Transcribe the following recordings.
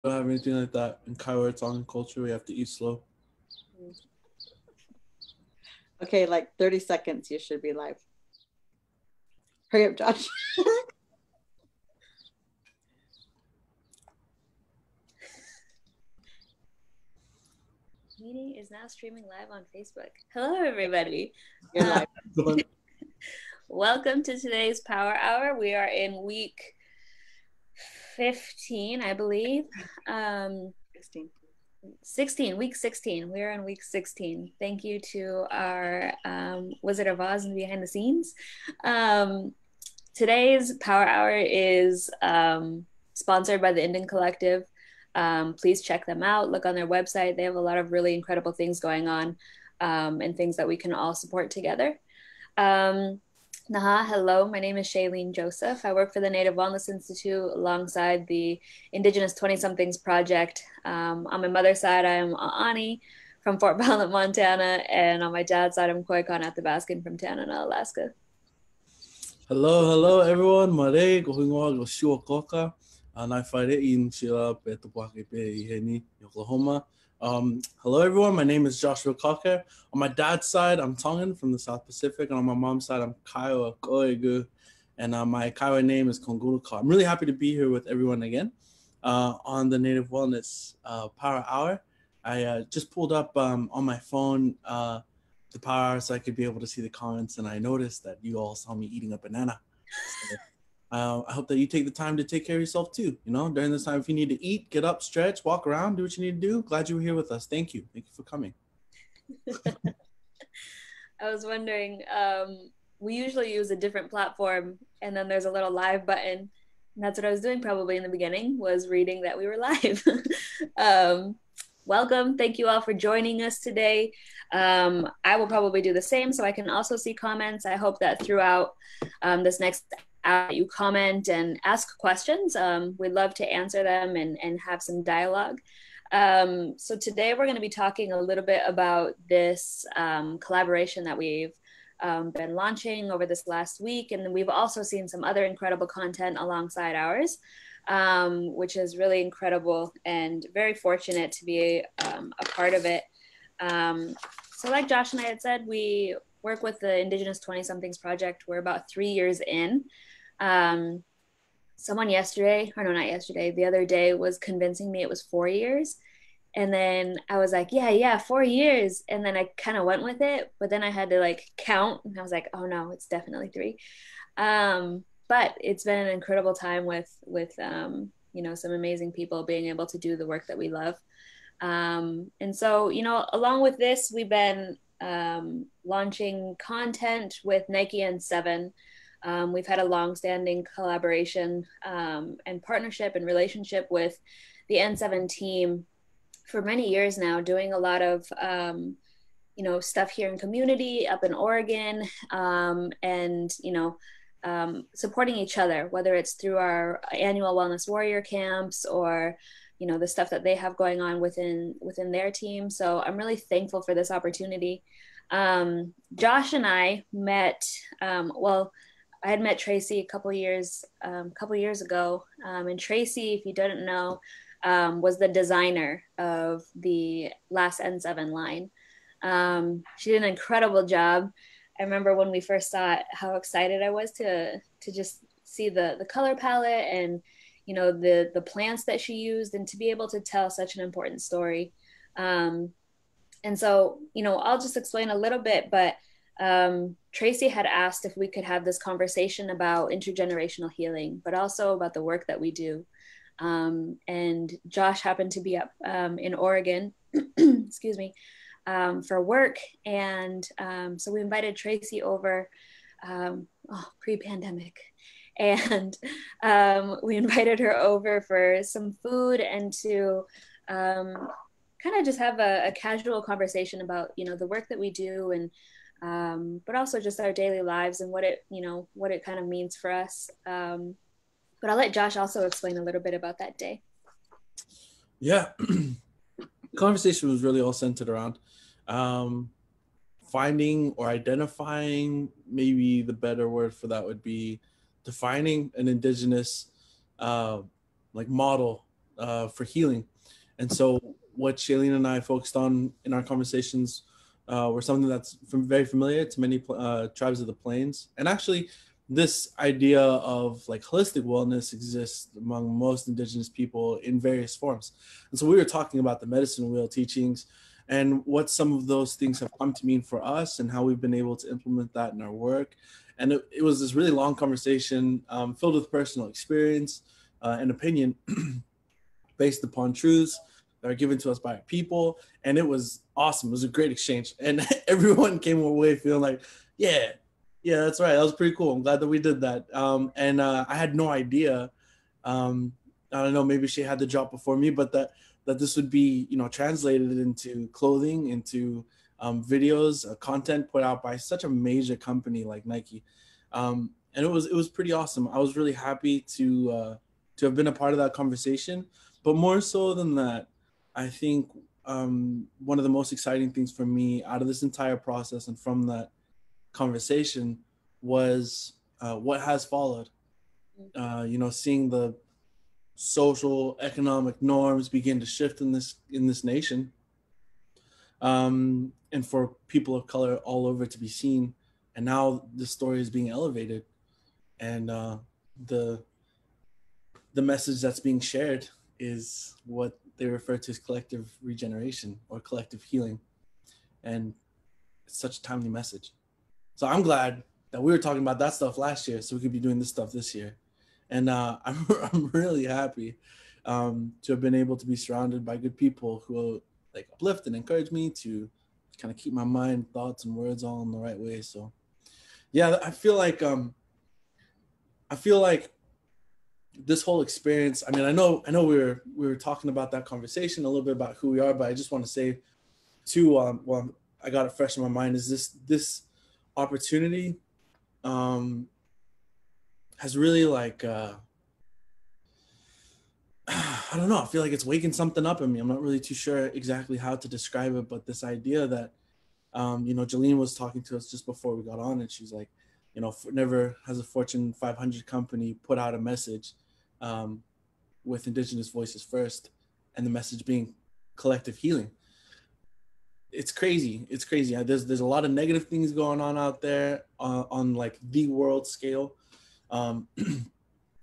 don't have anything like that. In Kiowa, Tongan culture, we have to eat slow. Okay, like 30 seconds, you should be live. Hurry up, Josh. Meeting is now streaming live on Facebook. Hello, everybody. You're live. Welcome to today's Power Hour. We are in week 15, I believe. 16, week 16. We're on week 16. Thank you to our Wizard of Oz and behind the scenes. Today's Power Hour is sponsored by the Indian Collective. Please check them out. Look on their website. They have a lot of really incredible things going on and things that we can all support together. Hello, my name is Shailene Joseph. I work for the Native Wellness Institute alongside the Indigenous 20-somethings project. On my mother's side, I am Ani from Fort Valent, Montana, and on my dad's side, I'm Koikon Athabaskan from Tanana, Alaska. Hello, everyone. Mare, gohingoa, goshua koka. Nai whaere in shira pe tupake pe iheni, Oklahoma. Hello, everyone. My name is Joshua Cocker. On my dad's side, I'm Tongan from the South Pacific. And on my mom's side, I'm Kiowa Koegu. And my Kiowa name is Konguluka. I'm really happy to be here with everyone again on the Native Wellness Power Hour. I just pulled up on my phone the Power Hour so I could be able to see the comments. And I noticed that you all saw me eating a banana. So, I hope that you take the time to take care of yourself too. You know, during this time, if you need to eat, get up, stretch, walk around, do what you need to do. Glad you were here with us. Thank you. Thank you for coming. I was wondering, we usually use a different platform and then there's a little live button. And that's what I was doing probably in the beginning, was reading that we were live. Welcome. Thank you all for joining us today. I will probably do the same so I can also see comments. I hope that throughout this next you comment and ask questions. We'd love to answer them and have some dialogue. So today we're going to be talking a little bit about this collaboration that we've been launching over this last week. And then we've also seen some other incredible content alongside ours, which is really incredible and very fortunate to be a part of it. So like Josh and I had said, we work with the Indigenous 20-somethings project. We're about 3 years in. Someone the other day was convincing me it was 4 years. And then I was like, yeah, 4 years. And then I kind of went with it, but then I had to like count and I was like, oh no, it's definitely 3. But it's been an incredible time with you know, some amazing people being able to do the work that we love. And so, you know, along with this, we've been launching content with Nike and Seven. We've had a long-standing collaboration and partnership and relationship with the N7 team for many years now, doing a lot of you know, stuff here in community up in Oregon, and you know, supporting each other, whether it's through our annual Wellness Warrior camps or you know, the stuff that they have going on within their team. So I'm really thankful for this opportunity. Josh and I met, well, I had met Tracy a couple years ago. And Tracy, if you didn't know, was the designer of the last N7 line. She did an incredible job. I remember when we first saw it, how excited I was to just see the color palette and, you know, the plants that she used, and to be able to tell such an important story. And so, you know, I'll just explain a little bit, but Tracy had asked if we could have this conversation about intergenerational healing, but also about the work that we do. And Josh happened to be up in Oregon, excuse me, for work. And so we invited Tracy over pre-pandemic. And we invited her over for some food and to kind of just have a casual conversation about, you know, the work that we do, and but also just our daily lives and what it kind of means for us. But I'll let Josh also explain a little bit about that day. Yeah, the conversation was really all centered around finding or identifying, maybe the better word for that would be defining an Indigenous like model for healing. And so what Shailene and I focused on in our conversations were something that's very familiar to many tribes of the plains. And actually, this idea of like holistic wellness exists among most Indigenous people in various forms. And so we were talking about the medicine wheel teachings and what some of those things have come to mean for us and how we've been able to implement that in our work. And it was this really long conversation filled with personal experience and opinion based upon truths that are given to us by people. And it was awesome. It was a great exchange. And everyone came away feeling like, yeah, that's right. That was pretty cool. I'm glad that we did that. And I had no idea. I don't know, maybe she had the job before me, but that this would be, translated into clothing, into videos, content put out by such a major company like Nike. And it was pretty awesome. I was really happy to have been a part of that conversation. But more so than that, I think one of the most exciting things for me out of this entire process and from that conversation was what has followed. Seeing the social, economic norms begin to shift in this nation, and for people of color all over to be seen, and now the story is being elevated, and the message that's being shared is what they refer to as collective regeneration or collective healing, and it's such a timely message. So I'm glad that we were talking about that stuff last year, so we could be doing this stuff this year. And I'm really happy to have been able to be surrounded by good people who like uplift and encourage me to kind of keep my mind, thoughts, and words all in the right way. So yeah, I feel like this whole experience. I mean, I know we were talking about that conversation a little bit about who we are, but I just want to say too, well, I got it fresh in my mind, is this opportunity has really like I don't know, I feel like it's waking something up in me. I'm not really too sure exactly how to describe it, but this idea that Jolene was talking to us just before we got on, and she's like, never has a Fortune 500 company put out a message with Indigenous voices first, and the message being collective healing. It's crazy. There's a lot of negative things going on out there on like the world scale. And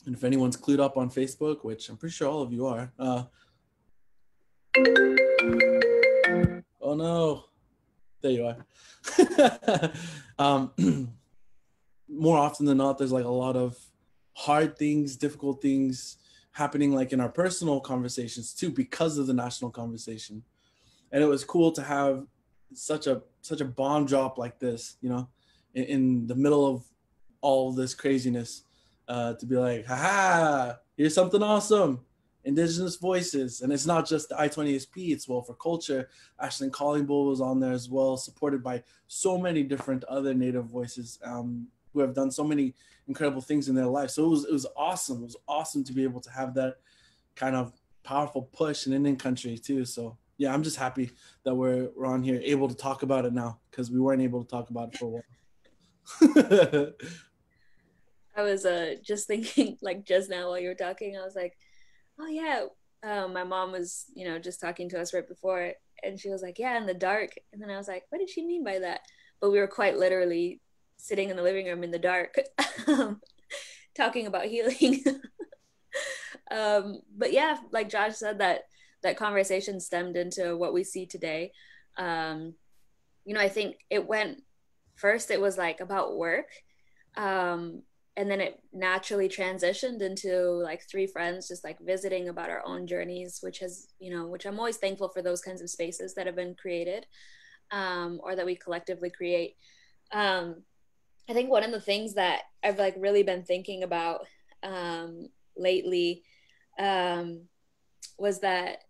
if anyone's clued up on Facebook, which I'm pretty sure all of you are, oh no, there you are. More often than not, there's like a lot of hard things, difficult things happening like in our personal conversations too, because of the national conversation. And it was cool to have such a bomb drop like this, in the middle of all this craziness, to be like, haha, here's something awesome, Indigenous voices. And it's not just the I20SP, it's Well for Culture. Ashlyn Collingbull was on there as well, supported by so many different other Native voices who have done so many incredible things in their life. So it was awesome. It was awesome to be able to have that kind of powerful push in Indian country too. So yeah, I'm just happy that we're on here able to talk about it now, because we weren't able to talk about it for a while. I was just thinking, like just now while you were talking, I was like, oh yeah, my mom was, just talking to us right before, and she was like, yeah, in the dark. And then I was like, what did she mean by that? But we were quite literally sitting in the living room in the dark, talking about healing. But yeah, like Josh said, that conversation stemmed into what we see today. I think it was like about work. And then it naturally transitioned into like three friends just like visiting about our own journeys, which I'm always thankful for those kinds of spaces that have been created, or that we collectively create. I think one of the things that I've like really been thinking about lately was that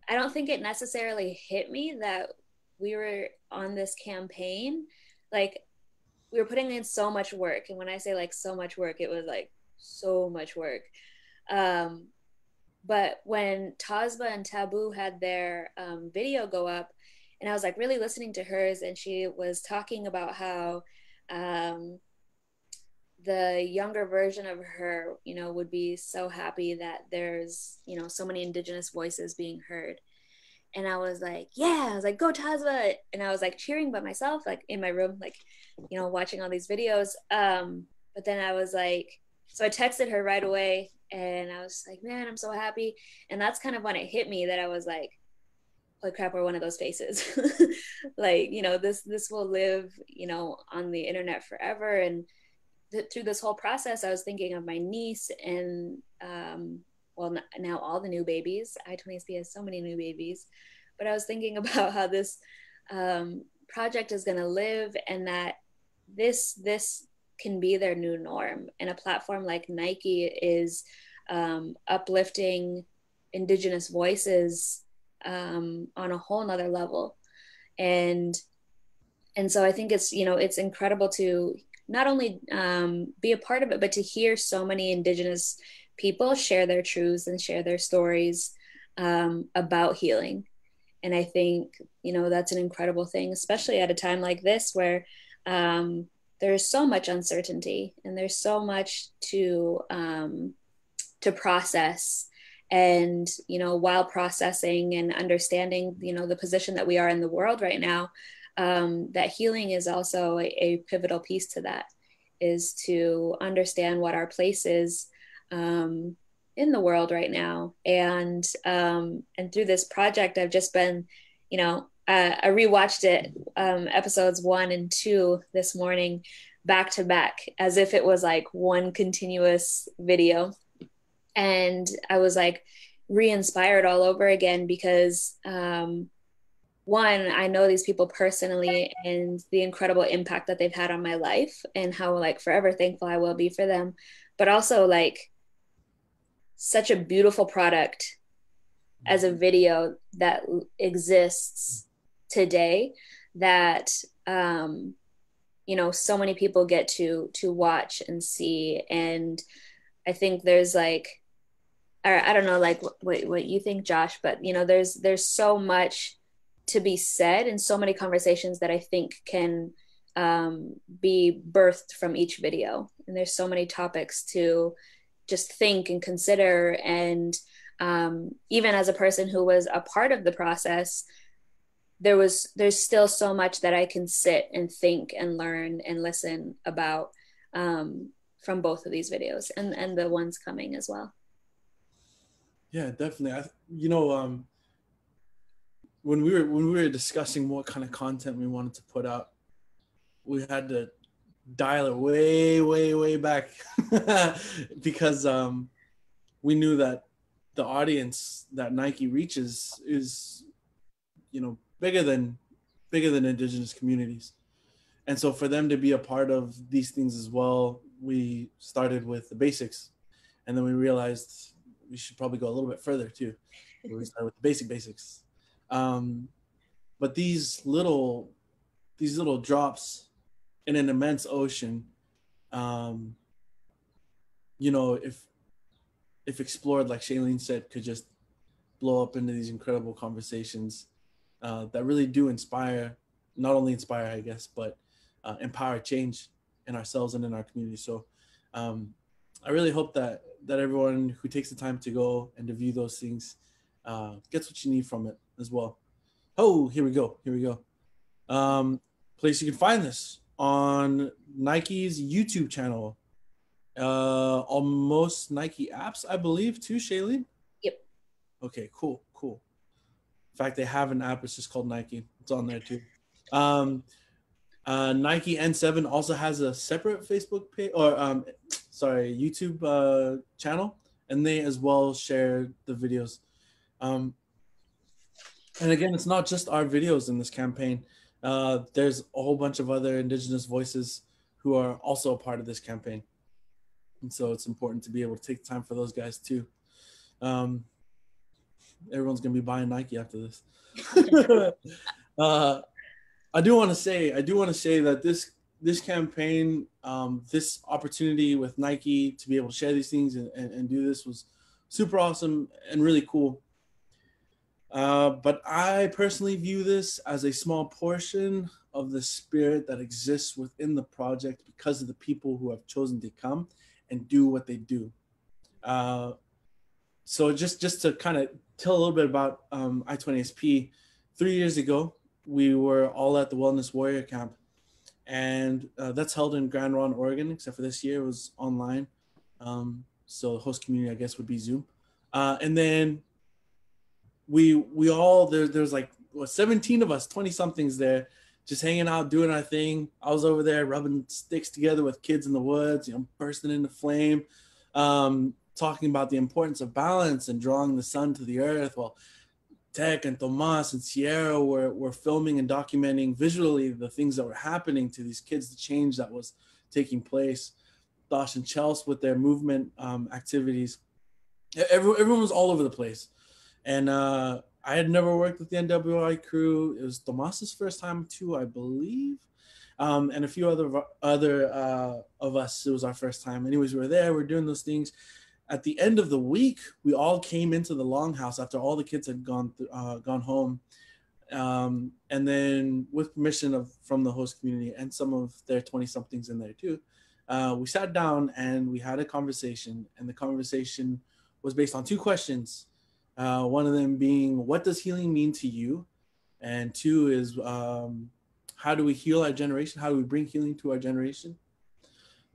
I don't think it necessarily hit me that we were on this campaign. Like, we were putting in so much work. And when I say like so much work, it was like so much work. But when Tasba and Taboo had their video go up, and I was like really listening to hers, and she was talking about how the younger version of her, you know, would be so happy that there's, you know, so many Indigenous voices being heard. And I was like, yeah, I was like, go Tasva. And I was like cheering by myself, like in my room, like, you know, watching all these videos. But then I was like, so I texted her right away and I was like, man, I'm so happy. And that's kind of when it hit me that I was like, holy crap, we're one of those faces. Like, you know, this will live, you know, on the internet forever. And through this whole process, I was thinking of my niece and, well, now all the new babies. I20SP has so many new babies, but I was thinking about how this project is going to live, and that this can be their new norm. And a platform like Nike is uplifting Indigenous voices on a whole nother level. And so I think it's, you know, it's incredible to not only be a part of it, but to hear so many Indigenous people share their truths and share their stories about healing. And I think, you know, that's an incredible thing, especially at a time like this where there's so much uncertainty and there's so much to process. And, you know, while processing and understanding, you know, the position that we are in the world right now, that healing is also a pivotal piece to that, is to understand what our place is in the world right now. And through this project, I've just been, you know, I rewatched it, episodes 1 and 2 this morning, back to back, as if it was like one continuous video. And I was like re-inspired all over again because one, I know these people personally and the incredible impact that they've had on my life and how like forever thankful I will be for them. But also like such a beautiful product as a video that exists today that you know, so many people get to watch and see. And I think there's like, or I don't know, like what you think, Josh, but you know, there's so much to be said and so many conversations that I think can be birthed from each video. And there's so many topics to just think and consider. And even as a person who was a part of the process, there's still so much that I can sit and think and learn and listen about from both of these videos and the ones coming as well. Yeah, definitely. You know, when we were discussing what kind of content we wanted to put out, we had to dial it way back because we knew that the audience that Nike reaches is, you know, bigger than Indigenous communities. And so for them to be a part of these things as well, we started with the basics, and then we realized we should probably go a little bit further too. We started with the basics. But these little drops in an immense ocean, you know, if explored, like Shailene said, could just blow up into these incredible conversations that really do inspire, not only inspire, I guess, but empower change in ourselves and in our community. So I really hope that everyone who takes the time to go and to view those things gets what you need from it as well. Oh, here we go. Place you can find this on Nike's YouTube channel. On most Nike apps, I believe, too, Shailene? Yep. Okay, cool. In fact, they have an app. It's just called Nike. It's on there too. Nike N7 also has a separate Facebook page, or YouTube channel, and they as well share the videos. And again, it's not just our videos in this campaign. There's a whole bunch of other Indigenous voices who are also a part of this campaign. And so it's important to be able to take time for those guys too. Everyone's going to be buying Nike after this. I do want to say that this campaign, this opportunity with Nike to be able to share these things and do this was super awesome and really cool. But I personally view this as a small portion of the spirit that exists within the project because of the people who have chosen to come and do what they do. So just to kind of tell a little bit about I20SP, 3 years ago, we were all at the Wellness Warrior Camp, and that's held in Grand Ronde, Oregon, except for this year it was online. So the host community, I guess, would be Zoom. And then we all, there's like 17 of us, 20 somethings there, just hanging out, doing our thing. I was over there rubbing sticks together with kids in the woods, bursting into flame, talking about the importance of balance and drawing the sun to the earth, while Tech and Tomas and Sierra were filming and documenting visually the things that were happening to these kids, the change that was taking place. Dosh and Chelsea with their movement activities. Everyone was all over the place. And I had never worked with the NWI crew. It was Tomas's first time too, I believe. And a few other of us, it was our first time. Anyways, we were there, we're doing those things. At the end of the week, we all came into the longhouse after all the kids had gone home. And then with permission from the host community and some of their 20-somethings in there too, we sat down and we had a conversation. And the conversation was based on two questions. One of them being, what does healing mean to you? And two is, how do we heal our generation? How do we bring healing to our generation?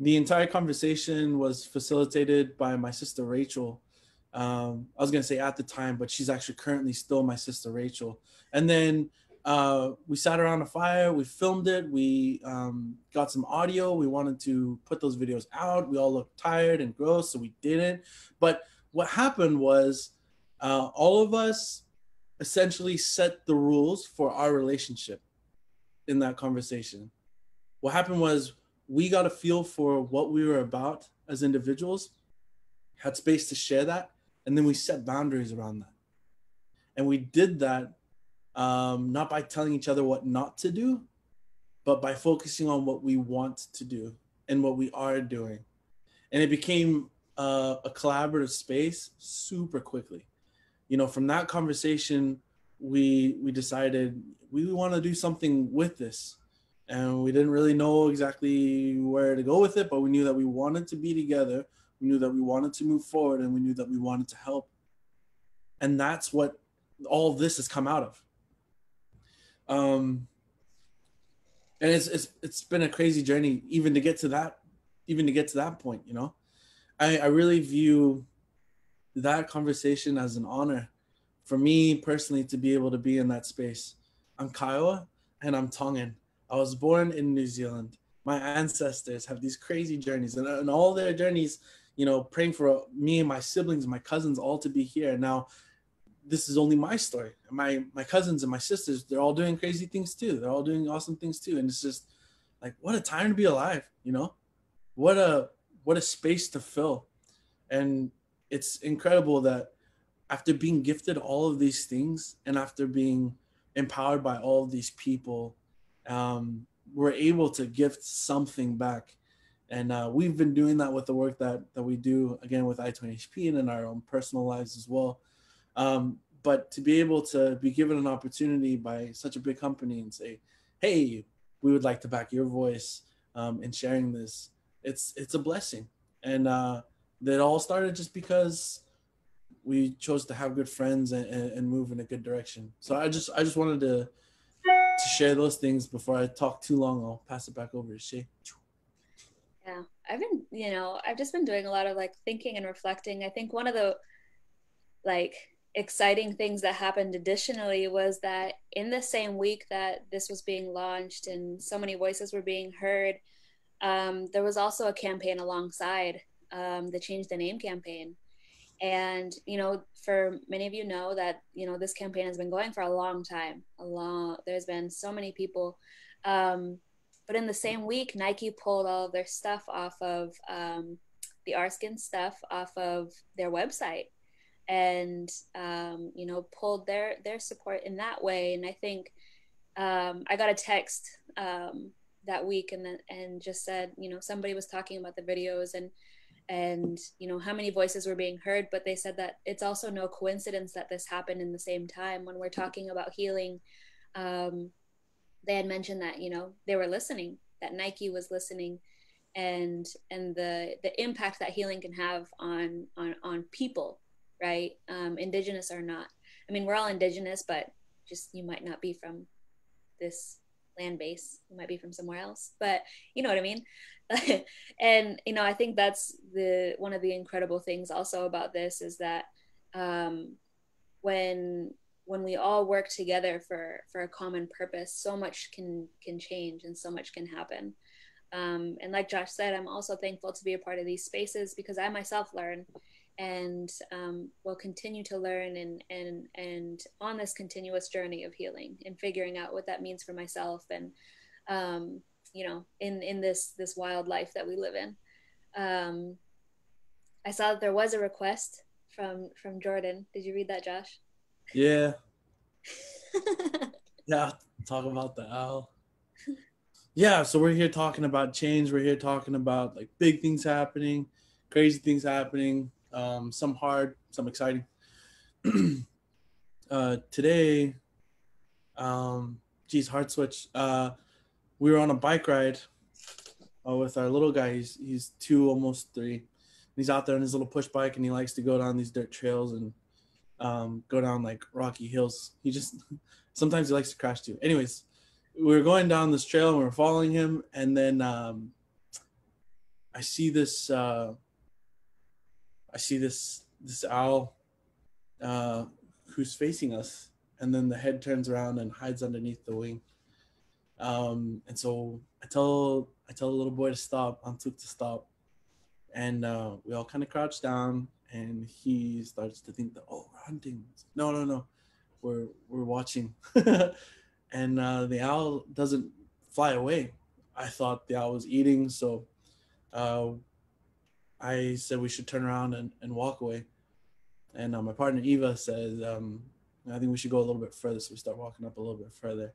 The entire conversation was facilitated by my sister, Rachel. I was going to say at the time, but she's actually currently still my sister, Rachel. And then we sat around a fire, we filmed it, we got some audio. We wanted to put those videos out. We all looked tired and gross, so we didn't. But what happened was all of us essentially set the rules for our relationship in that conversation. What happened was we got a feel for what we were about as individuals, had space to share that, and then we set boundaries around that. And we did that not by telling each other what not to do, but by focusing on what we want to do and what we are doing. And it became a collaborative space super quickly. From that conversation, we decided we want to do something with this. And we didn't really know exactly where to go with it, but we knew that we wanted to be together. We knew that we wanted to move forward, and we knew that we wanted to help. And that's what all of this has come out of. And it's been a crazy journey even to get to that point. I really view that conversation as an honor for me personally to be able to be in that space. I'm Kiowa and I'm Tongan. I was born in New Zealand. My ancestors have these crazy journeys, and all their journeys, praying for me and my siblings and my cousins all to be here. Now, this is only my story. My cousins and my sisters, they're all doing crazy things too. They're all doing awesome things too. And it's just like, what a time to be alive, What a space to fill. And it's incredible that after being gifted all of these things and after being empowered by all of these people, we're able to gift something back. And we've been doing that with the work that we do, again, with I20SP and in our own personal lives as well. But to be able to be given an opportunity by such a big company and say, hey, we would like to back your voice in sharing this, it's a blessing. And that all started just because we chose to have good friends and move in a good direction. So I just wanted to share those things before I talk too long. I'll pass it back over to Shay. Yeah, I've just been doing a lot of thinking and reflecting. I think one of the exciting things that happened additionally was that in the same week that this was being launched and so many voices were being heard, there was also a campaign alongside, the Change the Name campaign. And, for many of you know that, this campaign has been going for a long time. There's been so many people. But in the same week, Nike pulled all of their stuff off of, the Arskin stuff off of their website and, pulled their support in that way. And I think I got a text that week and just said, somebody was talking about the videos and how many voices were being heard, but they said that it's also no coincidence that this happened in the same time when we're talking about healing. they had mentioned that, you know, they were listening, that Nike was listening, and the impact that healing can have on people, right? Indigenous or not. I mean, we're all Indigenous, but just you might not be from this land base. You might be from somewhere else, but you know what I mean. And you know, I think that's the one of the incredible things also about this is that um, when we all work together for a common purpose, so much can change and so much can happen. And like Josh said, I'm also thankful to be a part of these spaces because I myself learn and will continue to learn and on this continuous journey of healing and figuring out what that means for myself and you know, in this wild life that we live in. I saw that there was a request from Jordan. Did you read that, Josh? Yeah. Yeah. Talk about the owl. Yeah, so we're here talking about change. We're here talking about like big things happening, crazy things happening, some hard, some exciting. Today, geez, hard switch. We were on a bike ride with our little guy. He's 2, almost 3. He's out there on his little push bike, and he likes to go down these dirt trails and go down like rocky hills. He just sometimes he likes to crash too. Anyways, we were going down this trail and we were following him, and then I see this owl who's facing us, and then the head turns around and hides underneath the wing. And so I tell the little boy to stop, Antuk to stop, and we all kind of crouch down, and he starts to think that, oh, we're hunting. No, we're watching. And the owl doesn't fly away. I thought the owl was eating, so I said we should turn around and walk away. And my partner Eva says, I think we should go a little bit further. So we start walking up a little bit further.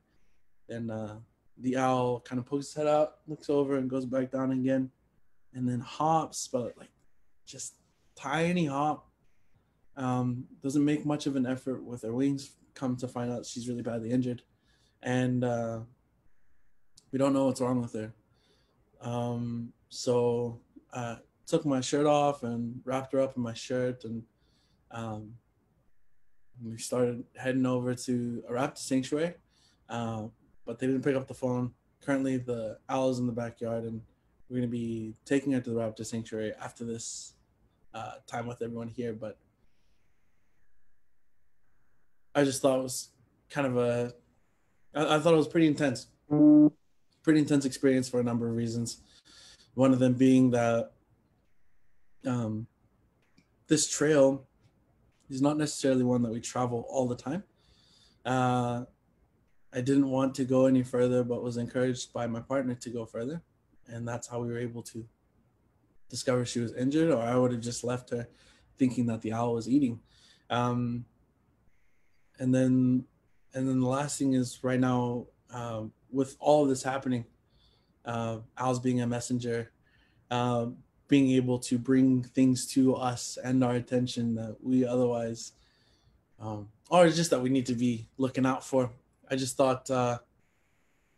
And the owl kind of pokes his head out, looks over, and goes back down again, and then hops, but like just tiny hop. Doesn't make much of an effort with her wings. Come to find out she's really badly injured, and we don't know what's wrong with her. So took my shirt off and wrapped her up in my shirt, and we started heading over to a raptor sanctuary, but they didn't pick up the phone. Currently, the owl is in the backyard, and we're going to be taking her to the raptor sanctuary after this time with everyone here. But I just thought it was kind of I thought it was pretty intense experience for a number of reasons. One of them being that this trail is not necessarily one that we travel all the time. I didn't want to go any further, but was encouraged by my partner to go further. And that's how we were able to discover she was injured, or I would have just left her thinking that the owl was eating. And then the last thing is right now, with all of this happening, owls being a messenger, being able to bring things to us and our attention that we otherwise, or just that we need to be looking out for. I just thought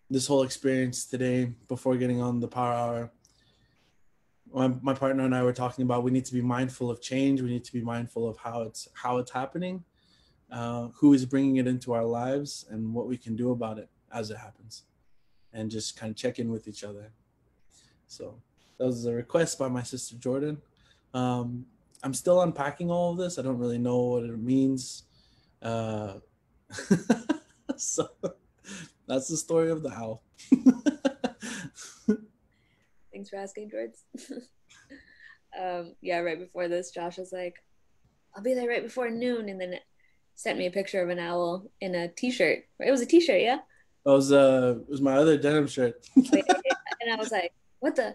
this whole experience today, before getting on the power hour, my partner and I were talking about we need to be mindful of change. We need to be mindful of how it's happening, who is bringing it into our lives, and what we can do about it as it happens, and just kind of check in with each other. So that was a request by my sister Jordan. I'm still unpacking all of this. I don't really know what it means. So that's the story of the owl. Thanks for asking, George. Yeah, right before this, Josh was like, I'll be there right before noon, and then it sent me a picture of an owl in a t-shirt. It was a t-shirt, yeah? It was my other denim shirt. Oh, yeah. And I was like, what the?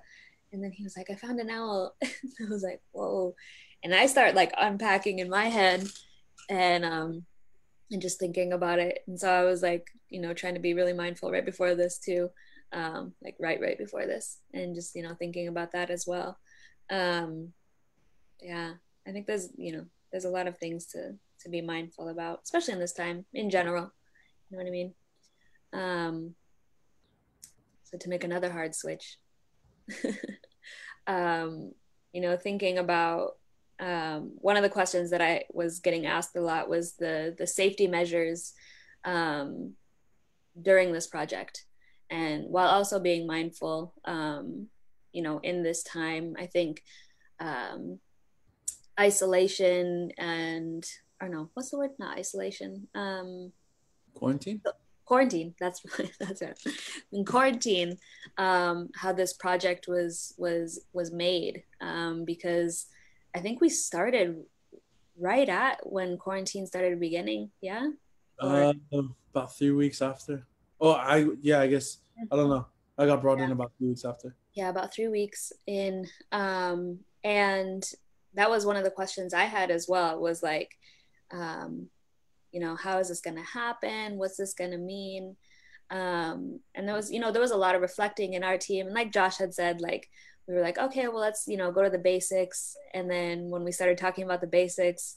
And then he was like, I found an owl. I was like, whoa. And I start like unpacking in my head and just thinking about it. And so I was like, you know, trying to be really mindful right before this too. Like right before this, and just, you know, thinking about that as well. Yeah, I think there's a lot of things to be mindful about, especially in this time in general. You know what I mean? So to make another hard switch, thinking about one of the questions that I was getting asked a lot was the safety measures during this project, and while also being mindful, in this time, I think isolation and, or no, what's the word? Not isolation. Quarantine. Quarantine. That's that's right. In quarantine, how this project was made, because I think we started right at when quarantine started beginning. Yeah. About 3 weeks after. Oh, I guess I don't know. I got brought in about 3 weeks after. Yeah, about 3 weeks in. And that was one of the questions I had as well, was like, how is this going to happen? What's this going to mean? And there was a lot of reflecting in our team. And like Josh had said, like, we were like, okay, well, let's, go to the basics. And then when we started talking about the basics,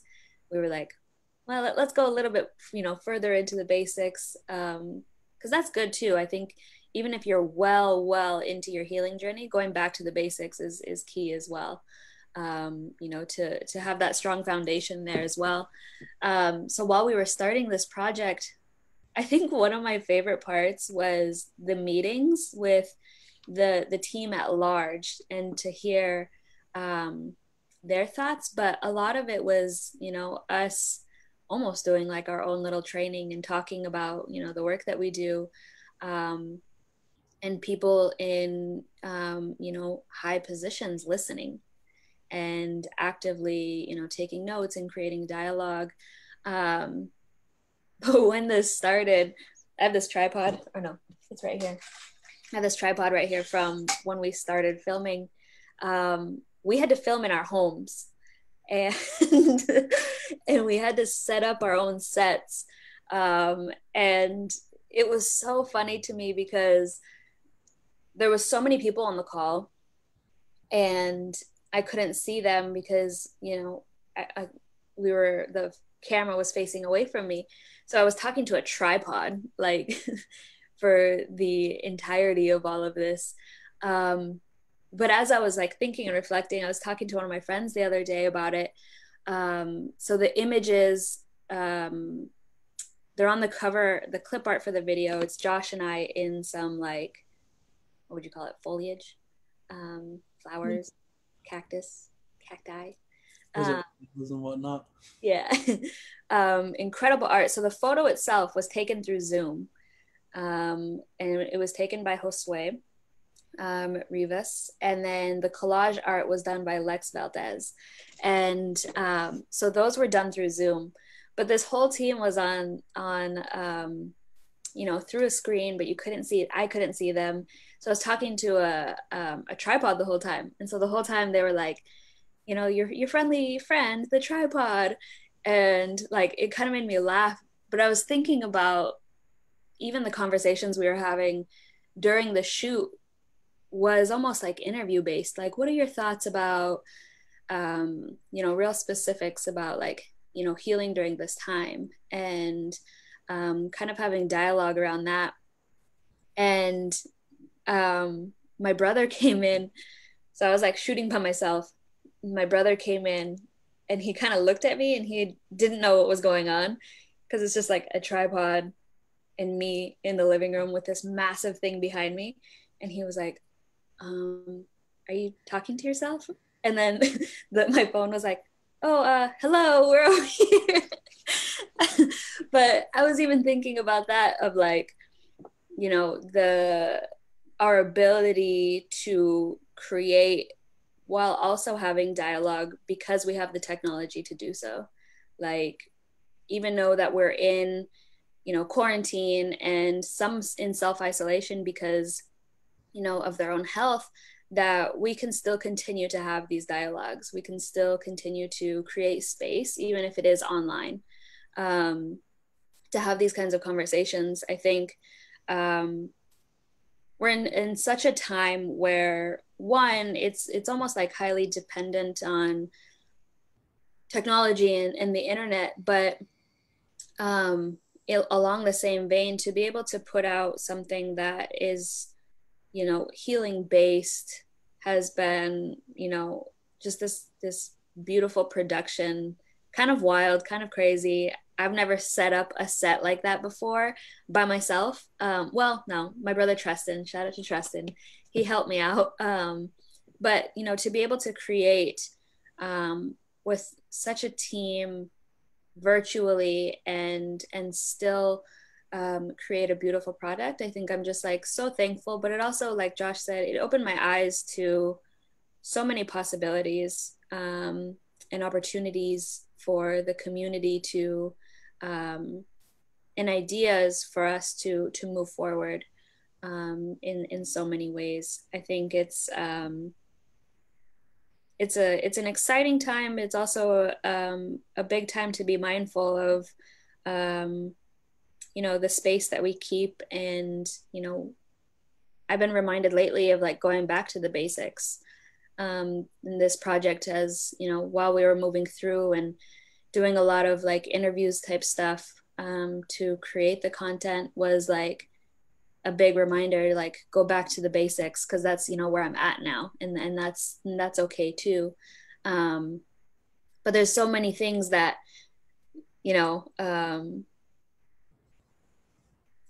we were like, well, let's go a little bit, further into the basics. Because that's good too. I think even if you're well into your healing journey, going back to the basics is key as well. To have that strong foundation there as well. So while we were starting this project, I think one of my favorite parts was the meetings with the team at large, and to hear their thoughts. But a lot of it was, us almost doing like our own little training and talking about, the work that we do, and people in, high positions listening and actively, taking notes and creating dialogue. But when this started, I have this tripod, or no, it's right here. I have this tripod right here from when we started filming. We had to film in our homes, and and we had to set up our own sets. And it was so funny to me because there was so many people on the call, and I couldn't see them because, the camera was facing away from me. So I was talking to a tripod, like for the entirety of all of this. But as I was like thinking and reflecting, I was talking to one of my friends the other day about it. So the images, they're on the cover, the clip art for the video. It's Josh and I in some, like, what would you call it? Foliage, flowers, cacti. And whatnot. Yeah. Incredible art. So the photo itself was taken through Zoom, and it was taken by Josue Rivas, and then the collage art was done by Lex Valdez. And so those were done through Zoom, but this whole team was on through a screen, but you couldn't see it. I couldn't see them. So I was talking to a tripod the whole time. And so the whole time they were like, your friendly friend, the tripod. And like, it kind of made me laugh. But I was thinking about even the conversations we were having during the shoot was almost like interview based. Like, what are your thoughts about, real specifics about, like, healing during this time, and kind of having dialogue around that. And my brother came in. So I was like shooting by myself. My brother came in and he kind of looked at me and he didn't know what was going on, because it's just like a tripod and me in the living room with this massive thing behind me. And he was like, are you talking to yourself? And then my phone was like, oh, hello, we're over here. But I was even thinking about that, of like, our ability to create while also having dialogue, because we have the technology to do so. Like, even though that we're in, quarantine and some in self-isolation because, of their own health, that we can still continue to have these dialogues. We can still continue to create space, even if it is online, to have these kinds of conversations. I think we're in such a time where, one, it's almost like highly dependent on technology and the internet, but along the same vein, to be able to put out something that is, healing based has been, just this beautiful production, kind of wild, kind of crazy. I've never set up a set like that before by myself. Well, no, my brother Tristan, shout out to Tristan, he helped me out. But to be able to create with such a team virtually and still create a beautiful product, I think I'm just like so thankful. But it also, like Josh said, it opened my eyes to so many possibilities and opportunities for the community to and ideas for us to move forward in so many ways. I think it's an exciting time. It's also a big time to be mindful of the space that we keep. And I've been reminded lately of like going back to the basics in this project, as while we were moving through and doing a lot of like interviews type stuff to create the content, was like a big reminder to like go back to the basics, because that's where I'm at now, and that's okay too. But there's so many things that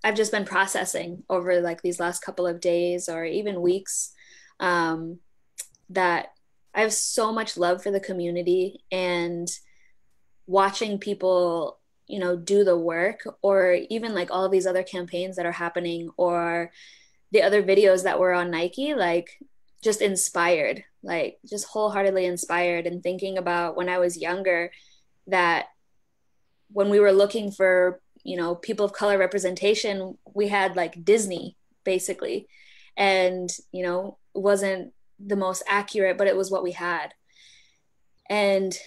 I've just been processing over like these last couple of days or even weeks, that I have so much love for the community, and watching people do the work, or even like all of these other campaigns that are happening, or the other videos that were on Nike, like just inspired, like just wholeheartedly inspired, and thinking about when I was younger, that when we were looking for people of color representation, we had like Disney basically, and it wasn't the most accurate, but it was what we had. And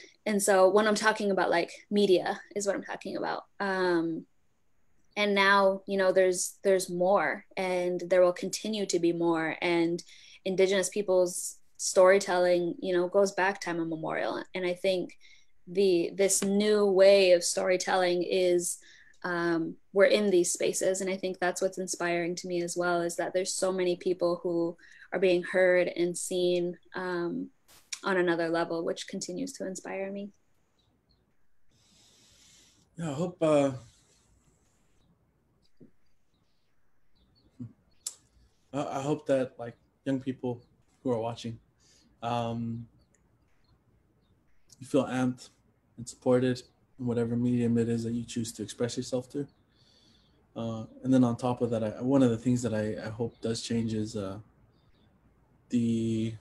so when I'm talking about like media is what I'm talking about. And now, there's more, and there will continue to be more. And Indigenous people's storytelling, goes back time immemorial. And I think this new way of storytelling is, we're in these spaces. And I think that's what's inspiring to me as well, is that there's so many people who are being heard and seen on another level, which continues to inspire me. Yeah, I hope that like young people who are watching, you feel amped and supported in whatever medium it is that you choose to express yourself through. And then on top of that, one of the things that I hope does change is the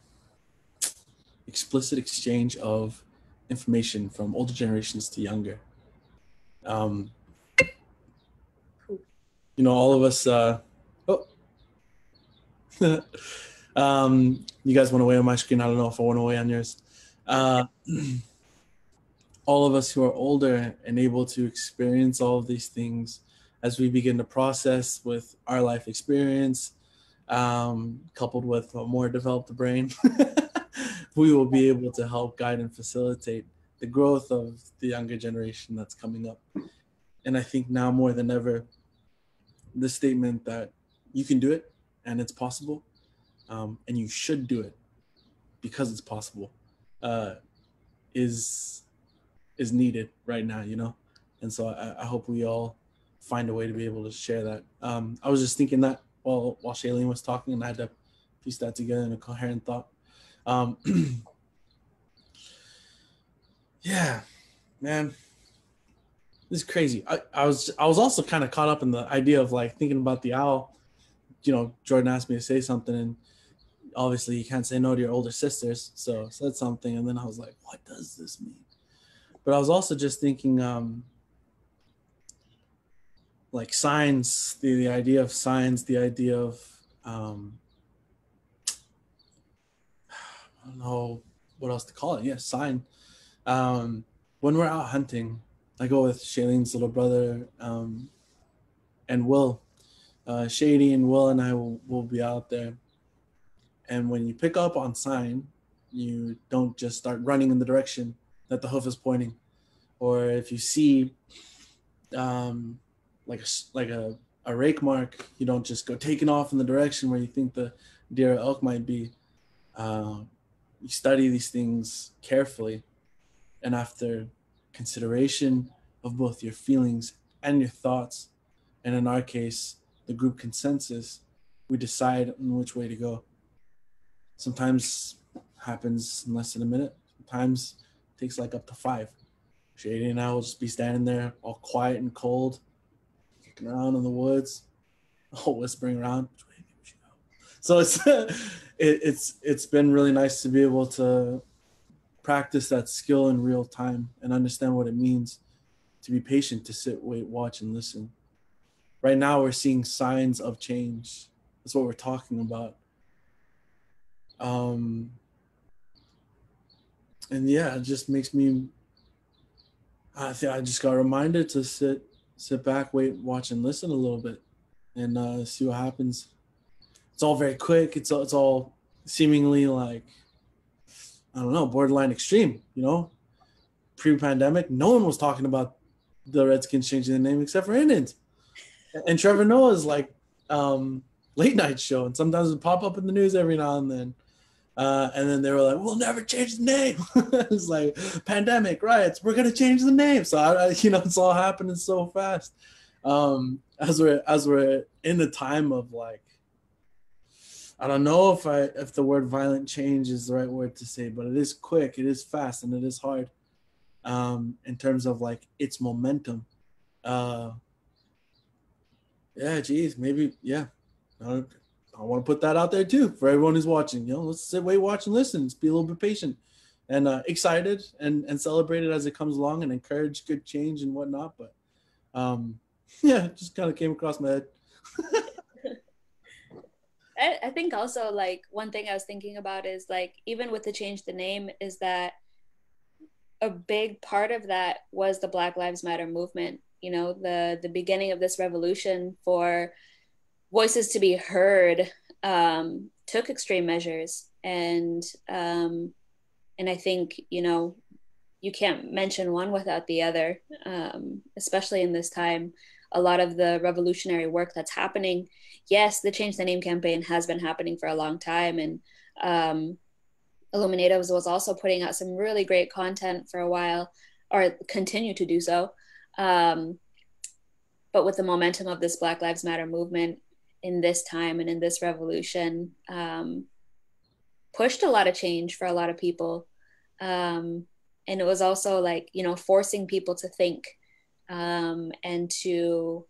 explicit exchange of information from older generations to younger. All of us, you guys went away on my screen. I don't know if I went away on yours. All of us who are older and able to experience all of these things, as we begin to process with our life experience, coupled with a more developed brain, we will be able to help guide and facilitate the growth of the younger generation that's coming up. And I think now more than ever, the statement that you can do it and it's possible, and you should do it because it's possible, is needed right now, And so I hope we all find a way to be able to share that. I was just thinking that while Shailene was talking, and I had to piece that together in a coherent thought. Yeah, man, this is crazy. I was also kind of caught up in the idea of like thinking about the owl. Jordan asked me to say something, and obviously you can't say no to your older sisters, so I said something, and then I was like, what does this mean? But I was also just thinking, like signs, the idea of signs, the idea of, I don't know what else to call it. Yeah, sign. When we're out hunting, I go with Shailene's little brother and Will. Shady and Will and I will be out there. And when you pick up on sign, you don't just start running in the direction that the hoof is pointing. Or if you see like a a rake mark, you don't just go taking off in the direction where you think the deer or elk might be. You study these things carefully, and after consideration of both your feelings and your thoughts, and in our case, the group consensus, we decide on which way to go. Sometimes happens in less than a minute. Sometimes it takes like up to 5. Shady and I will just be standing there all quiet and cold, looking around in the woods, all whispering around. So it's been really nice to be able to practice that skill in real time and understand what it means to be patient, to sit, wait, watch, and listen. Right now, we're seeing signs of change. That's what we're talking about. And yeah, it just makes me, I think I just got reminded to sit back, wait, watch, and listen a little bit, and see what happens. It's all very quick. It's all seemingly like, I don't know, borderline extreme, you know? Pre-pandemic, no one was talking about the Redskins changing the name except for Indians. And Trevor Noah's like late night show, and sometimes it pop up in the news every now and then. And then they were like, "We'll never change the name." It's like pandemic riots. We're gonna change the name. So it's all happening so fast. As we're in the time of like, I don't know if the word violent change is the right word to say, but it is quick, it is fast, and it is hard. In terms of like its momentum. Yeah, geez, maybe, yeah. I want to put that out there too for everyone who's watching. Let's sit, wait, watch, and listen. Let's be a little bit patient and excited and celebrate it as it comes along and encourage good change and whatnot. But yeah, it just kind of came across my head. I think also like one thing I was thinking about is like, even with the change the name, is that a big part of that was the Black Lives Matter movement. The beginning of this revolution for voices to be heard took extreme measures, and I think you can't mention one without the other, especially in this time. A lot of the revolutionary work that's happening, yes, the Change the Name campaign has been happening for a long time, and Illuminative was also putting out some really great content for a while, or continue to do so. But with the momentum of this Black Lives Matter movement in this time and in this revolution, pushed a lot of change for a lot of people. And it was also like, forcing people to think and to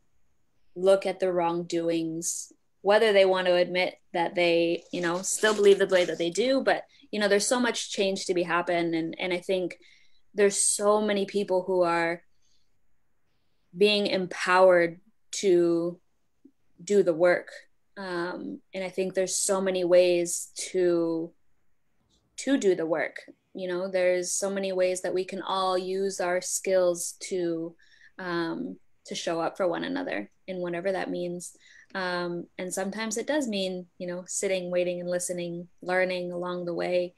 look at the wrongdoings, whether they want to admit that they, still believe the way that they do. But, there's so much change to be happen. And I think there's so many people who are being empowered to do the work. And I think there's so many ways to do the work. There's so many ways that we can all use our skills to show up for one another in whatever that means. And sometimes it does mean, sitting, waiting, and listening, learning along the way,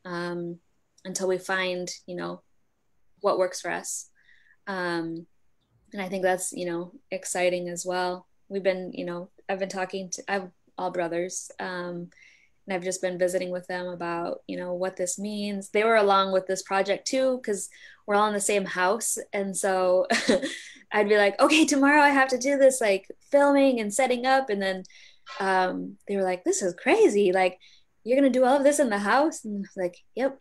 until we find, what works for us. And I think that's, exciting as well. We've been, I've been talking to, I have all brothers, and I've just been visiting with them about, what this means. They were along with this project too, because we're all in the same house. And so I'd be like, okay, tomorrow I have to do this, like filming and setting up. And then they were like, this is crazy. Like, you're going to do all of this in the house? And I was like, yep.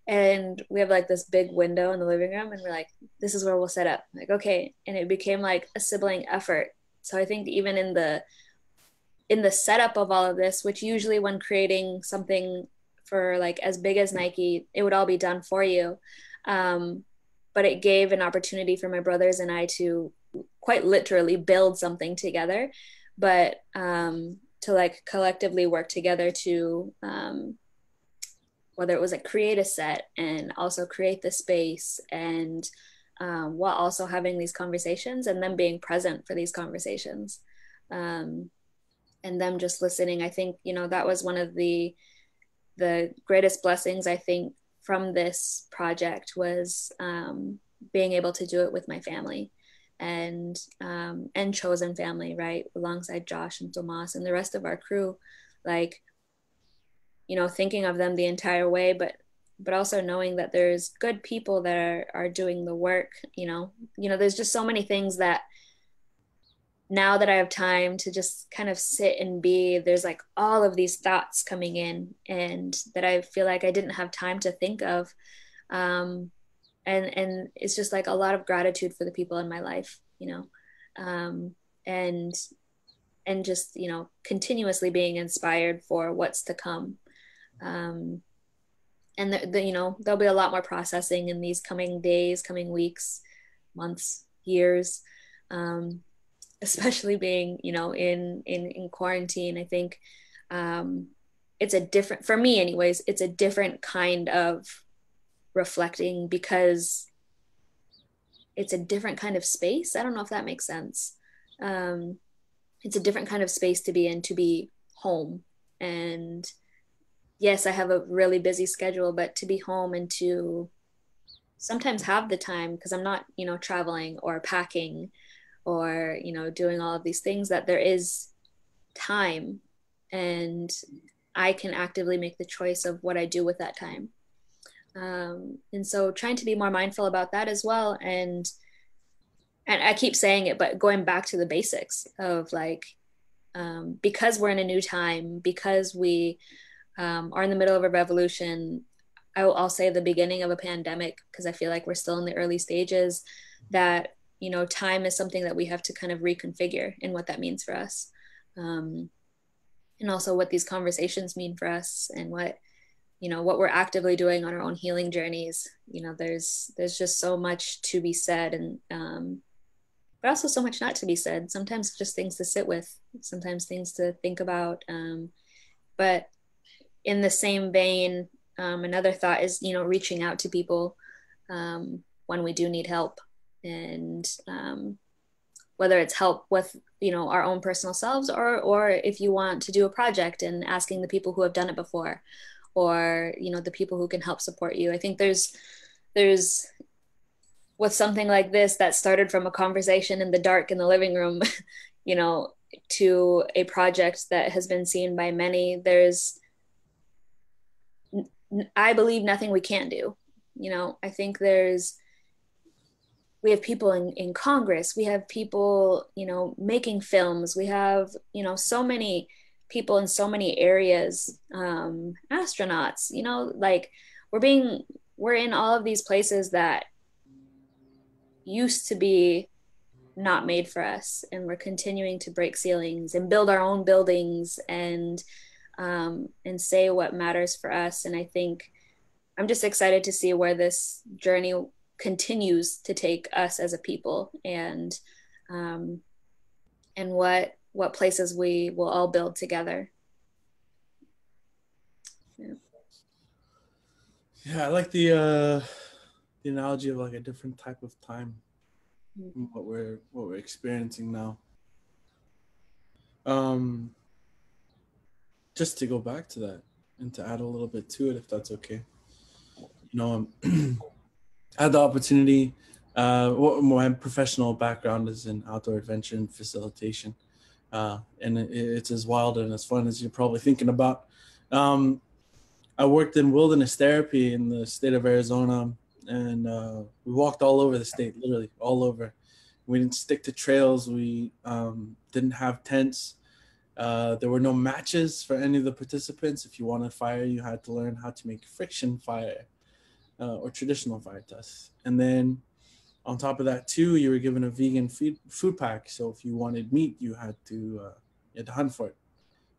And we have like this big window in the living room, and we're like, this is where we'll set up. I'm like, okay. And it became like a sibling effort. So I think even in the setup of all of this, which usually when creating something for like as big as Nike, it would all be done for you. But it gave an opportunity for my brothers and I to quite literally build something together, but to like collectively work together to, whether it was like create a set and also create the space, and while also having these conversations and them being present for these conversations. And them just listening. I think, that was one of the greatest blessings, I think, from this project was being able to do it with my family, and chosen family, right, alongside Josh and Tomas and the rest of our crew, like, you know, thinking of them the entire way, but also knowing that there's good people that are doing the work. There's just so many things that now that I have time to just kind of sit and be, there's like all of these thoughts coming in and that I feel like I didn't have time to think of. And it's just like a lot of gratitude for the people in my life, and just, continuously being inspired for what's to come. And there'll be a lot more processing in these coming days, coming weeks, months, years, especially being, in quarantine. I think it's a different, for me anyways, it's a different kind of reflecting because it's a different kind of space. I don't know if that makes sense. It's a different kind of space to be in, to be home. And yes, I have a really busy schedule, but to be home and to sometimes have the time, because I'm not, traveling or packing or, doing all of these things, that there is time and I can actively make the choice of what I do with that time. And so trying to be more mindful about that as well. And I keep saying it, but going back to the basics of like, because we're in a new time, because we are in the middle of a revolution, I'll say the beginning of a pandemic, because I feel like we're still in the early stages, that, time is something that we have to kind of reconfigure and what that means for us. And also what these conversations mean for us and what we're actively doing on our own healing journeys. There's just so much to be said, and but also so much not to be said. Sometimes just things to sit with, sometimes things to think about. But in the same vein, another thought is, reaching out to people when we do need help, and whether it's help with, our own personal selves, or if you want to do a project, and asking the people who have done it before, or, the people who can help support you. I think there's with something like this that started from a conversation in the dark in the living room, to a project that has been seen by many, I believe, nothing we can't do. I think we have people in Congress, we have people, making films, we have, so many people in so many areas, astronauts, like we're in all of these places that used to be not made for us, and we're continuing to break ceilings and build our own buildings and say what matters for us. And I think I'm just excited to see where this journey continues to take us as a people, and what places we will all build together. Yeah, I like the analogy of like a different type of time, what we're experiencing now. Just to go back to that and to add a little bit to it, if that's okay. I had the opportunity. My professional background is in outdoor adventure and facilitation, and it's as wild and as fun as you're probably thinking about. I worked in wilderness therapy in the state of Arizona, and we walked all over the state, literally all over. We didn't stick to trails. We didn't have tents. There were no matches for any of the participants. If you wanted fire, you had to learn how to make friction fire, or traditional fire tests. And then on top of that too, you were given a vegan food pack. So if you wanted meat, you had to hunt for it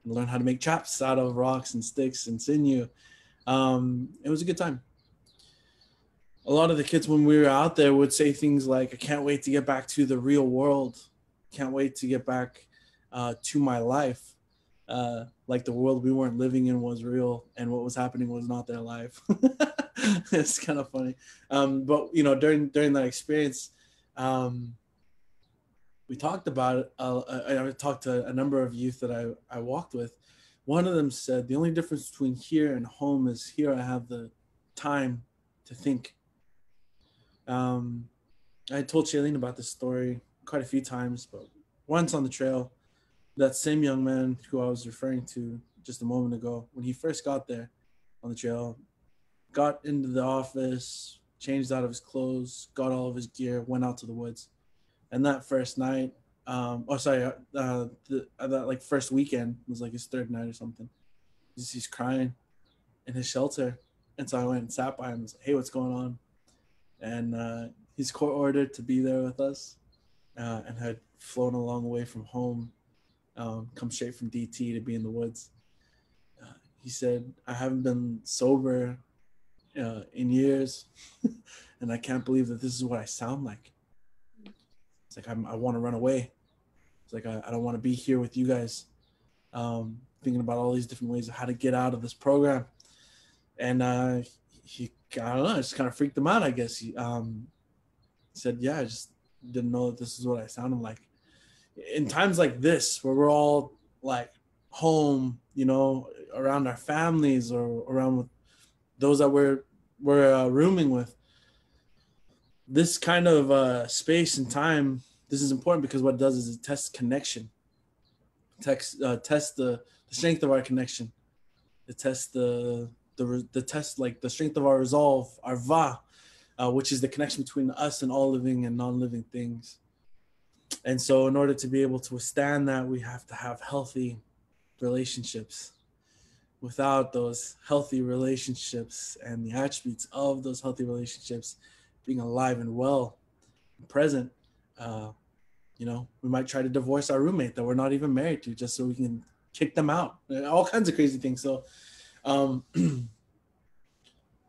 and learn how to make chops out of rocks and sticks and sinew. It was a good time. A lot of the kids when we were out there would say things like, I can't wait to get back to the real world. Can't wait to get back to my life. Like the world we weren't living in was real and what was happening was not their life. It's kind of funny. But during that experience, we talked about it. I talked to a number of youth that I walked with. One of them said, the only difference between here and home is here I have the time to think. I told Shailene about this story quite a few times, but once on the trail, that same young man who I was referring to just a moment ago, when he first got there on the trail, got into the office, changed out of his clothes, got all of his gear, went out to the woods. And that first night, that like first weekend was like his third night or something. He's crying in his shelter. And so I went and sat by him and was like, hey, what's going on? And he's court ordered to be there with us, and had flown a long way from home, come straight from DT to be in the woods. He said, I haven't been sober in years, and I can't believe that this is what I sound like. It's like, I want to run away. It's like, I don't want to be here with you guys, thinking about all these different ways of how to get out of this program. And he, I don't know, it just kind of freaked him out, I guess. He said, yeah, I just didn't know that this is what I sounded like. In times like this, where we're all like home, you know, around our families or around with those that we're rooming with, this kind of space and time, this is important because what it does is it tests connection. Tests the strength of our connection. It tests the test, like the strength of our resolve, our va, which is the connection between us and all living and non-living things. And so in order to be able to withstand that, we have to have healthy relationships. Without those healthy relationships and the attributes of those healthy relationships being alive and well and present, you know, we might try to divorce our roommate that we're not even married to just so we can kick them out. All kinds of crazy things. So, you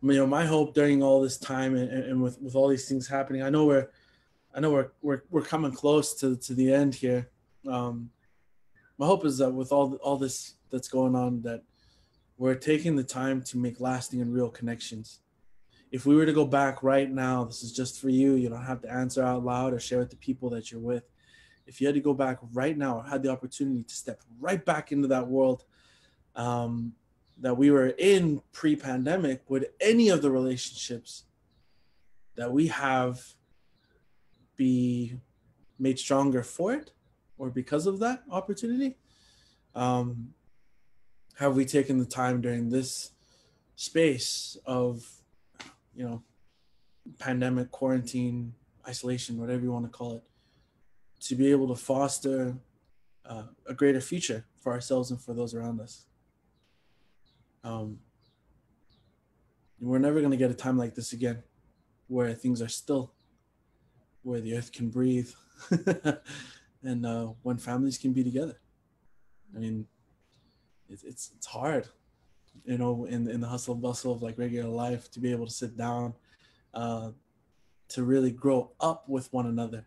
know, my hope during all this time and with all these things happening, I know we're coming close to the end here. My hope is that with all this that's going on, that we're taking the time to make lasting and real connections. If we were to go back right now, this is just for you. You don't have to answer out loud or share with the people that you're with. If you had to go back right now or had the opportunity to step right back into that world that we were in pre-pandemic, would any of the relationships that we have be made stronger for it or because of that opportunity? Have we taken the time during this space of, you know, pandemic, quarantine, isolation, whatever you want to call it, to be able to foster a greater future for ourselves and for those around us? We're never going to get a time like this again, where things are still, where the earth can breathe, and when families can be together. I mean, it's hard, you know, in the hustle and bustle of like regular life, to be able to sit down, to really grow up with one another.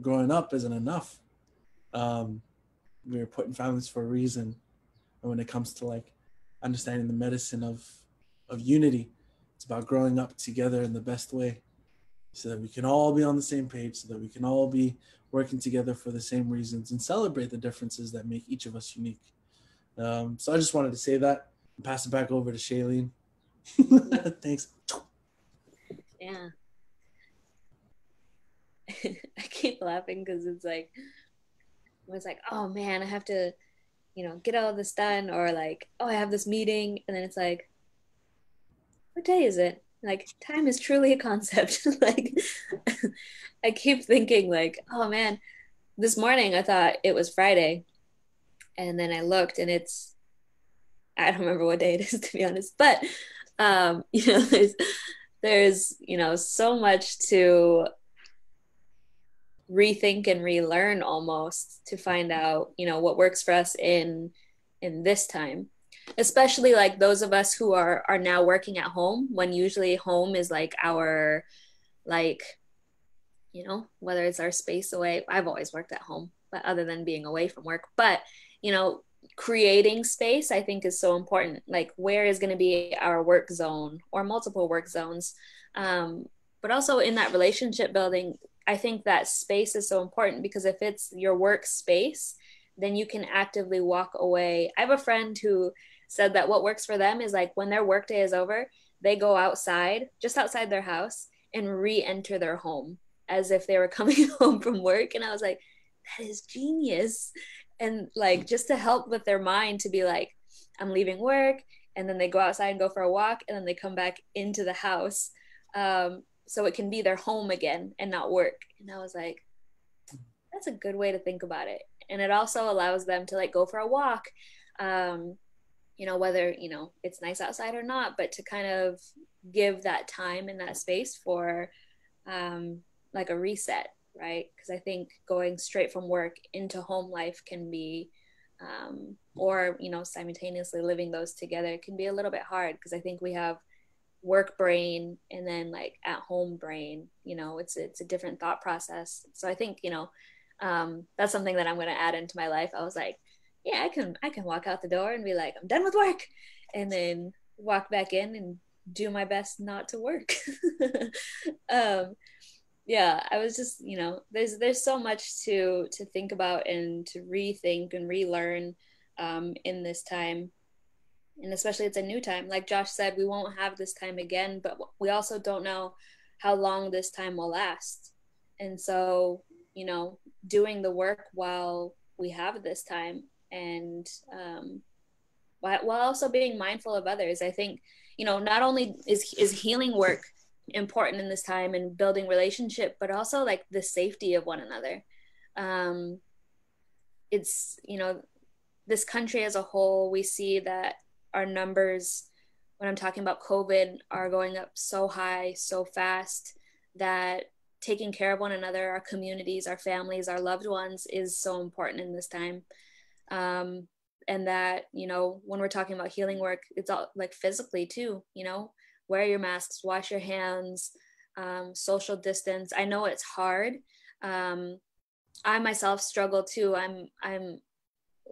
Growing up isn't enough. We're put in families for a reason. And when it comes to like understanding the medicine of unity, it's about growing up together in the best way, so that we can all be on the same page, so that we can all be working together for the same reasons and celebrate the differences that make each of us unique. So I just wanted to say that and pass it back over to Shailene. Thanks. Yeah. I keep laughing because it's like, oh man, I have to, you know, get all this done, or like, oh, I have this meeting, and then it's like, what day is it? Like, time is truly a concept. Like, I keep thinking like, oh man, this morning I thought it was Friday, and then I looked and I don't remember what day it is, to be honest, but you know, there's you know, so much to rethink and relearn, almost, to find out, you know, what works for us in this time, especially like those of us who are now working at home, when usually home is like our, like, you know, whether it's our space away. I've always worked at home, but other than being away from work, but you know, creating space, I think, is so important. Like, where is going to be our work zone or multiple work zones? But also in that relationship building, I think that space is so important, because if it's your workspace, then you can actively walk away. I have a friend who said that what works for them is like, when their workday is over, they go outside, just outside their house, and re-enter their home. as if they were coming home from work. And I was like, that is genius. And like, just to help with their mind to be like, I'm leaving work, and then they go outside and go for a walk, and then they come back into the house. So it can be their home again and not work. And I was like, that's a good way to think about it. And it also allows them to like go for a walk, whether, it's nice outside or not, but to kind of give that time and that space for like a reset, right? Because I think going straight from work into home life can be, or, simultaneously living those together can be a little bit hard, because I think we have work brain and then like at home brain, it's a different thought process. So I think, that's something that I'm going to add into my life. I was like, yeah, I can walk out the door and be like, I'm done with work, and then walk back in and do my best not to work. Yeah, I was just, there's so much to think about and to rethink and relearn in this time. And especially it's a new time. Like Josh said, we won't have this time again, but we also don't know how long this time will last. And so, doing the work while we have this time, and while also being mindful of others. I think, not only is healing work important in this time and building relationship, but also like the safety of one another. It's, this country as a whole, we see that our numbers, when I'm talking about COVID, are going up so high, so fast, that taking care of one another, our communities, our families, our loved ones, is so important in this time. And that, when we're talking about healing work, it's all like physically too, wear your masks, wash your hands, social distance. I know it's hard. I myself struggle too. I'm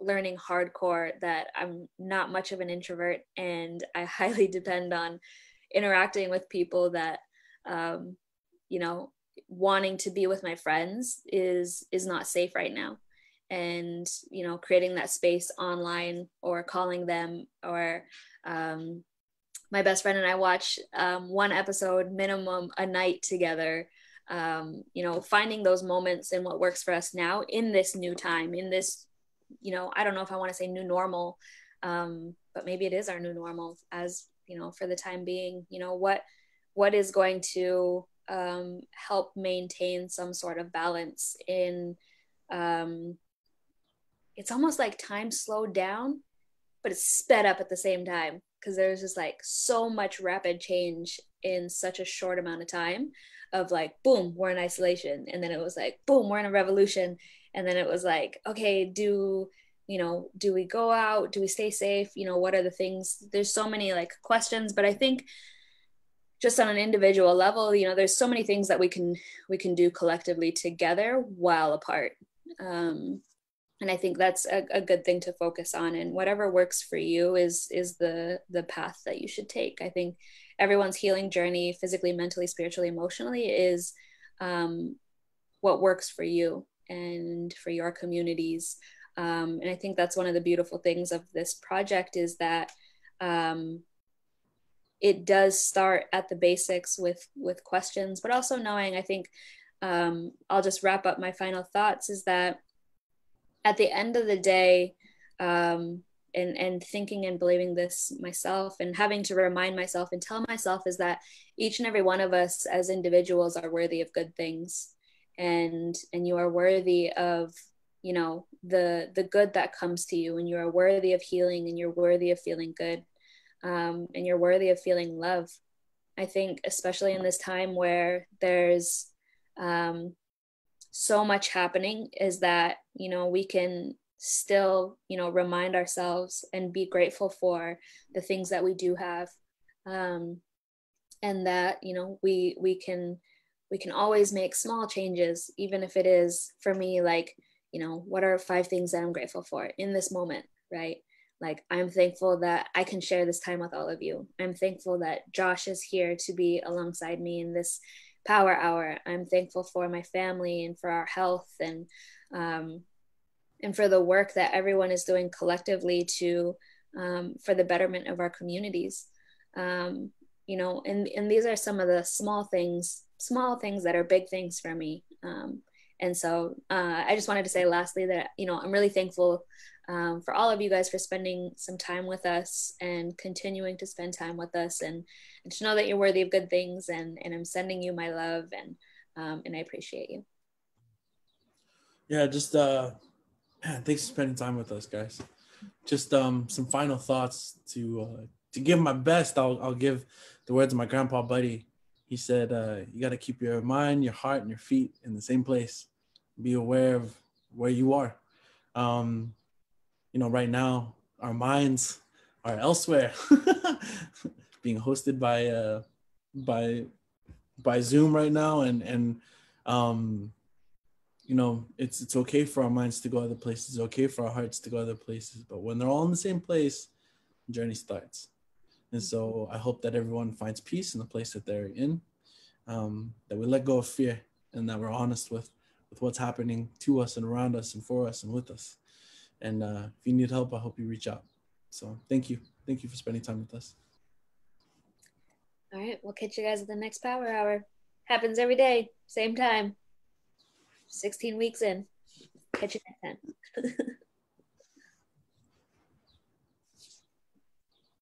learning hardcore that I'm not much of an introvert, and I highly depend on interacting with people that, wanting to be with my friends is not safe right now. And, creating that space online or calling them, or, my best friend and I watch one episode minimum a night together. Finding those moments and what works for us now in this new time, in this, I don't know if I want to say new normal, but maybe it is our new normal, as, for the time being, what is going to help maintain some sort of balance in, it's almost like time slowed down, but it's sped up at the same time, because there's just like so much rapid change in such a short amount of time, of like, boom, we're in isolation. And then it was like, boom, we're in a revolution. And then it was like, okay, do we go out? Do we stay safe? What are the things? There's so many like questions, but I think just on an individual level, there's so many things that we can do collectively together while apart. And I think that's a good thing to focus on, and whatever works for you is the path that you should take. I think everyone's healing journey, physically, mentally, spiritually, emotionally, is what works for you and for your communities. And I think that's one of the beautiful things of this project, is that it does start at the basics with questions, but also knowing, I think, I'll just wrap up my final thoughts, is that at the end of the day, and thinking and believing this myself, and having to remind myself and tell myself, is that each and every one of us as individuals are worthy of good things, and you are worthy of, the good that comes to you, and you are worthy of healing, and you're worthy of feeling good, and you're worthy of feeling love. I think especially in this time where there's so much happening, is that, we can still, remind ourselves and be grateful for the things that we do have. And that, we can always make small changes, even if it is, for me, like, what are 5 things that I'm grateful for in this moment, right? Like, I'm thankful that I can share this time with all of you. I'm thankful that Josh is here to be alongside me in this power hour. I'm thankful for my family and for our health, and for the work that everyone is doing collectively to, for the betterment of our communities. And these are some of the small things small things that are big things for me. And so I just wanted to say lastly that, I'm really thankful for all of you guys for spending some time with us and continuing to spend time with us, and to know that you're worthy of good things, and I'm sending you my love, and I appreciate you. Yeah, just man, thanks for spending time with us, guys. Just some final thoughts to give my best. I'll give the words of my grandpa Buddy. He said, you got to keep your mind, your heart, and your feet in the same place. Be aware of where you are. Right now, our minds are elsewhere, being hosted by Zoom right now, and it's okay for our minds to go other places. It's okay for our hearts to go other places. But when they're all in the same place, the journey starts. And so I hope that everyone finds peace in the place that they're in, that we let go of fear, and that we're honest with what's happening to us and around us and for us and with us. And if you need help, I hope you reach out. So thank you. Thank you for spending time with us. All right. We'll catch you guys at the next Power Hour. Happens every day, same time. 16 weeks in. Catch you next time.